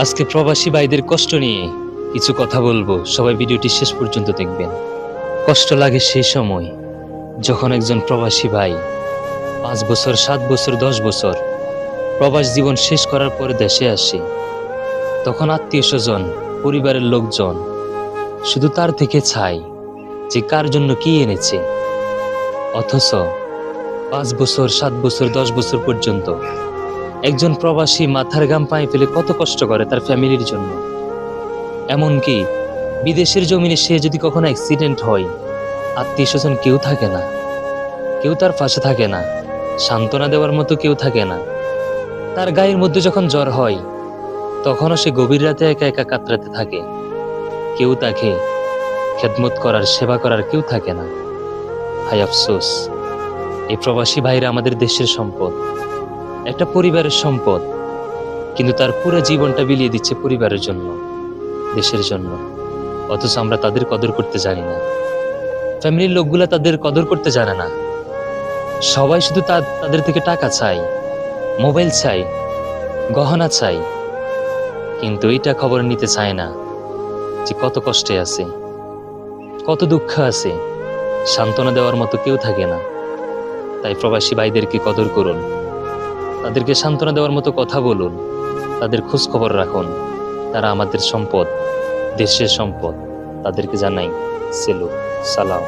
আজকে প্রবাসী ভাইদের কষ্ট নিয়ে কিছু কথা বলবো, সবাই ভিডিওটি শেষ পর্যন্ত দেখবেন। কষ্ট লাগে সেই সময় যখন একজন প্রবাসী ভাই 5 বছর, 7 বছর, 10 বছর প্রবাস জীবন শেষ করার পরে দেশে আসে। তখন আত্মীয় স্বজন, পরিবারের লোকজন শুধু তার থেকে চায় যে কার জন্য কি এনেছে। অথচ 5 বছর, 7 বছর, 10 বছর পর্যন্ত একজন প্রবাসী মাথার ঘাম পায়ে ফেলে কত কষ্ট করে তার ফ্যামিলির জন্য। এমনকি বিদেশের জমিনে সে যদি কখনো অ্যাক্সিডেন্ট হয়, আত্মীয় স্বজন কেউ থাকে না, কেউ তার পাশে থাকে না, সান্ত্বনা দেওয়ার মতো কেউ থাকে না। তার গায়ের মধ্যে যখন জ্বর হয় তখনও সে গভীর রাতে একা একা কাতরাতে থাকে। কেউ তাকে খেদমত করার, সেবা করার কেউ থাকে না। হায় আফসোস, এই প্রবাসী ভাইরা আমাদের দেশের সম্পদ, একটা পরিবারের সম্পদ, কিন্তু তার পুরো জীবনটা বিলিয়ে দিচ্ছে পরিবারের জন্য, দেশের জন্য। অথচ আমরা তাদের কদর করতে জানি না। ফ্যামিলির লোকগুলা তাদের কদর করতে জানে না। সবাই শুধু তাদের থেকে টাকা চাই, মোবাইল চাই, গহনা চাই, কিন্তু এইটা খবর নিতে চায় না যে কত কষ্টে আছে, কত দুঃখ আছে। সান্ত্বনা দেওয়ার মতো কেউ থাকে না। তাই প্রবাসী ভাইদেরকে কদর করুন, তাদেরকে সান্ত্বনা দেওয়ার মতো কথা বলুন, তাদের খোঁজ খবর রাখুন। তারা আমাদের সম্পদ, দেশের সম্পদ। তাদেরকে জানাই সেলুট, সালাম।